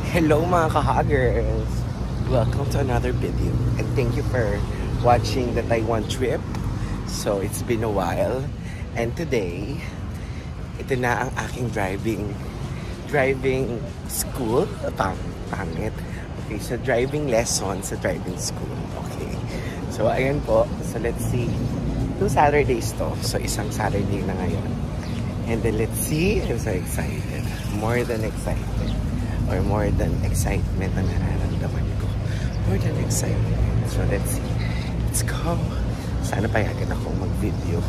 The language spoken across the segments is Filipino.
Hello mga ka-huggers! Welcome to another video and thank you for watching the Taiwan trip. So it's been a while and today, ito na ang aking driving school. Pangit. Okay, so driving lesson sa driving school. Okay. So ayan po. So let's see. 2 Saturdays to. So isang Saturday na ngayon. And then let's see. I'm so excited. More than excited. Or more than excitement na nararamdaman ko. More than excitement. So let's see. Let's go. Sana payagan akong mag-video.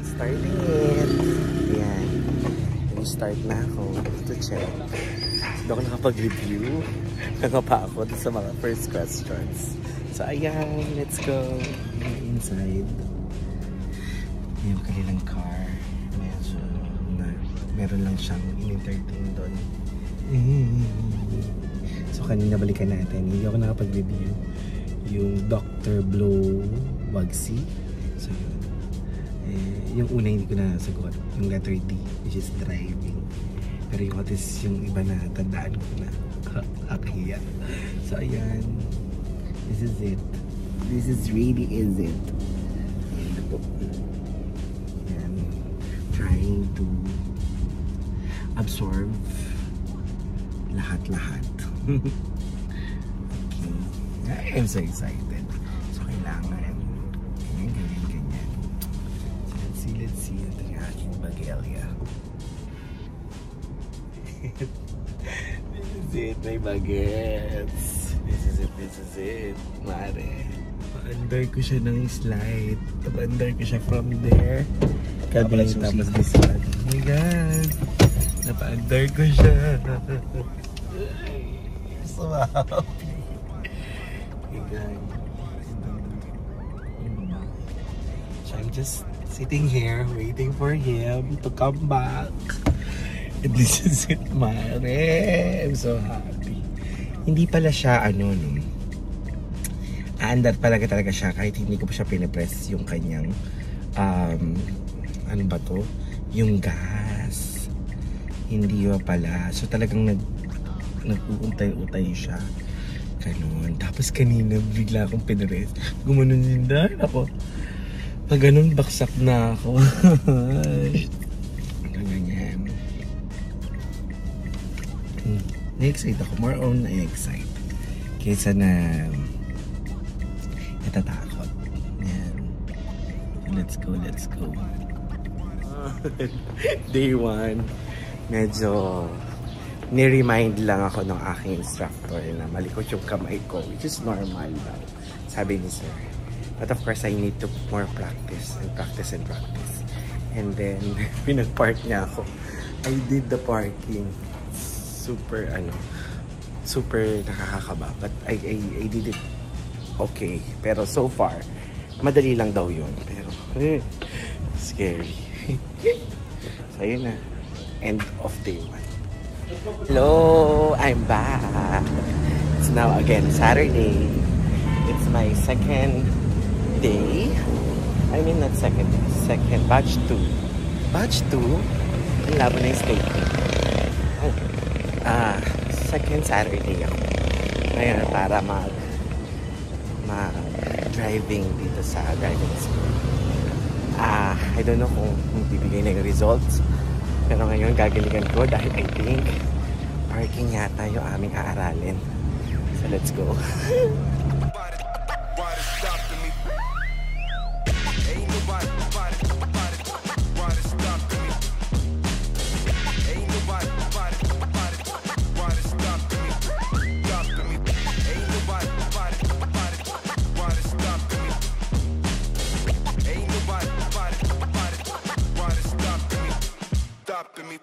Starting it. Ayan. Start na ako to check. Hindi ako nakapag-review. Nangapa ako sa mga first questions. So ayan, let's go. Inside. Yung kanilang car. Medyo meron lang siyang in-entertain doon. So kanina balikan natin. Hindi ako nakapag-review. Yung Dr. Blow Wagsi. So yun. Yung una hindi ko na nasagot, yung letter D, which is driving. Pero yung what is yung iba na tandaan ko na akiya. So ayan, this is it. This is really is it. Ayan, trying to absorb lahat-lahat. Okay, I'm so excited. So kailangan ganyan. Let's see, ito yung aking bagelya. This is it, may bagets. This is it, mare. Pa-under ko siya ng slide. Pa-under ko siya from there. Kabing tapos this one. Oh my God! Napa-under ko siya. So wow! My God. So I'm just sitting here waiting for him to come back. And this is it, mare. I'm so happy. Hindi pala siya aandar talaga siya kahit hindi ko pa siya pinipress yung kanyang ano ba to? Yung gas. Hindi pa pala. So talagang nag-uuntay-utay siya. Ganun. Tapos kanina bigla akong pinress. Gumanon din dahil ako. Pag ganun, baksak na ako. Ganyan. Na-excite ako. More on na-excite. Kaysa na natatakot. Yan. Let's go. Day 1. Medyo ni-remind lang ako ng aking instructor na malikot yung kamay ko, which is normal daw. Sabi ni sir. But of course, I need to more practice. And then, pinag-park niya ako. I did the parking. Super nakakakaba. But I did it okay. Pero so far, madali lang daw yun. Pero, scary. So, yun na. End of day 1. Hello! I'm back. It's now again Saturday. It's my second day. I mean not second day. Second batch 2. Batch 2? Ang labo na yung statement. Second Saturday ako. Ngayon para mag-driving dito sa driving school. I don't know kung bibigay na yung results. Pero ngayon gagalingan ko dahil I think parking yata yung aming aaralin. So let's go. stopping me.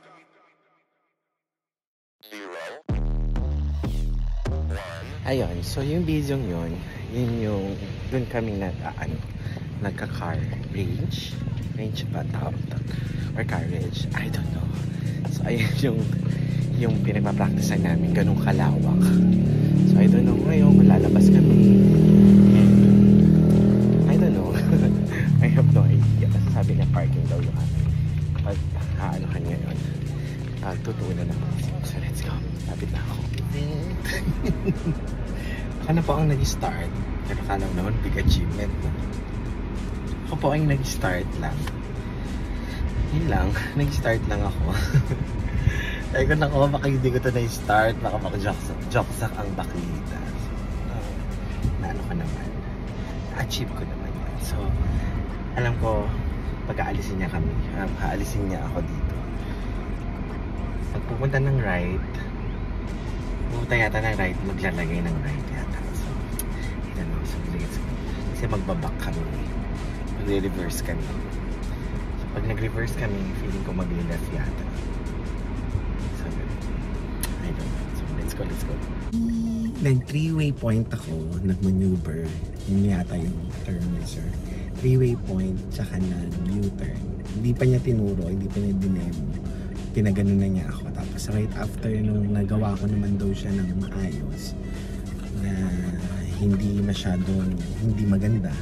Ayun, so yung video yun yung dun kami nagka-car range ba tawag to? Or carriage, I don't know. So ayun yung pinagpa-practicean namin, ganun kalawak. So I don't know ngayon kung lalabas kami. I don't know. I have no idea. Kasi sabi niya parking daw yung pag ano kanya yun. Tutuunan na ako. So let's go. Lapit na ako. Ako na po ang nag-start. Pero kala ko naman big achievement na. Ako po ang nag-start lang. Yun lang. Nag-start lang ako. Kaya ko nako, baka hindi ko ito na-start. Baka makajoksak ang baklita. So, naano ko naman. Na-achieve ko naman yan. So, alam ko, pag-aalisin niya kami. Aalisin niya ako dito. Pagpupunta ng right, pupunta yata ng right, maglalagay ng right yata. So, I don't know. So, kasi magbabak kami. Magre-reverse kami. So, pag nag-reverse kami, feeling ko mag-left yata. So, I don't know. So, let's go. Nag-three-way point ako, nag-maneuver. Yun yata yung term ni sir. Three-way point, tsaka nag-U-turn. Hindi pa niya tinuro, hindi pa niya dinemo. Pinagano na niya ako. Tapos right after nung nagawa ko naman daw siya ng maayos, na hindi masyadong, hindi maganda,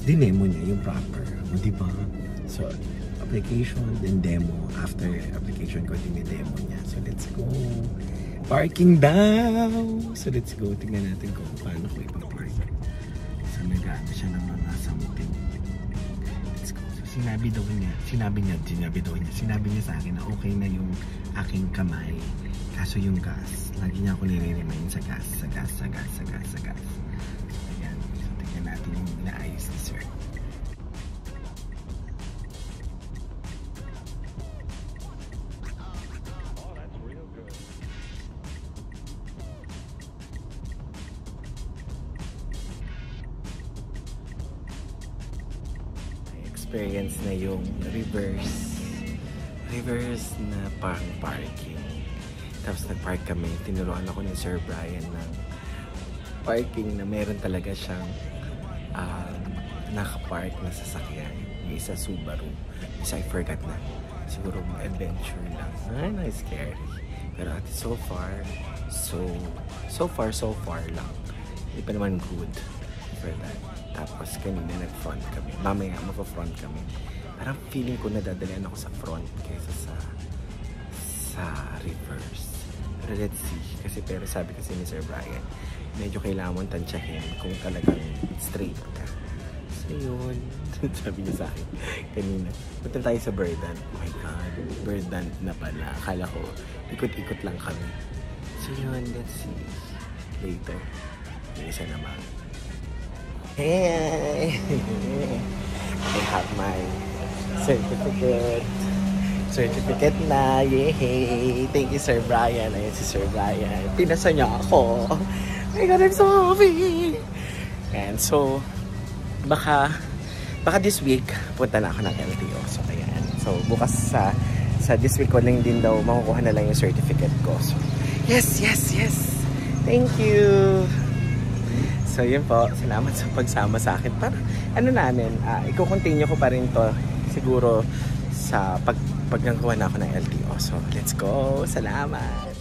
dinemo niya yung proper. O diba? So, application, then demo. After application ko, dinidemo niya. So, let's go. Parking daw! So, let's go. Tingnan natin kung paano ko ipapark. So, nag-ano siya ng mga something. Let's go. So, sinabi niya sa akin na okay na yung aking kamay. Kaso yung gas. Lagi niya ako nire-remind sa gas. So, ayan. So, tingnan natin yung inaayos ni sir. Experience na yung reverse na parking. Tapos nag-park kami, tinuruan ako ni Sir Brian ng parking na meron talaga siyang nakapark na sasakyan. Yung isa Subaru, isa I forgot na. Siguro adventure lang. Ay, scary. Pero at so far lang. Hindi pa naman good for that. Tapos kanina nag-front kami. Mamaya magpa-front kami. Parang feeling ko nadadalian ako sa front kaysa sa reverse. Pero let's see. Pero sabi kasi ni Sir Brian, medyo kailangan mong tansyahin kung talagang straight ka. So yun. Sabi niya sa akin kanina. Punta tayo sa Birdan. Oh my God. Birdan na pala. Akala ko ikot-ikot lang kami. So yun. Let's see. Later. Yung isa naman. Hey! I have my certificate na. Yay! Thank you, Sir Brian. Ayan si Sir Brian. Pinasa niya ako. Oh my God, I'm so happy! And so, baka this week, punta na ako ng LTO. So, ayan. So, bukas sa this week ko lang din daw, makukuha na lang yung certificate ko. So, yes! Thank you! So yun po, salamat sa pagsama sa akin. Para i-continue ko pa rin to siguro sa paggawa na ako ng LTO. So let's go, salamat!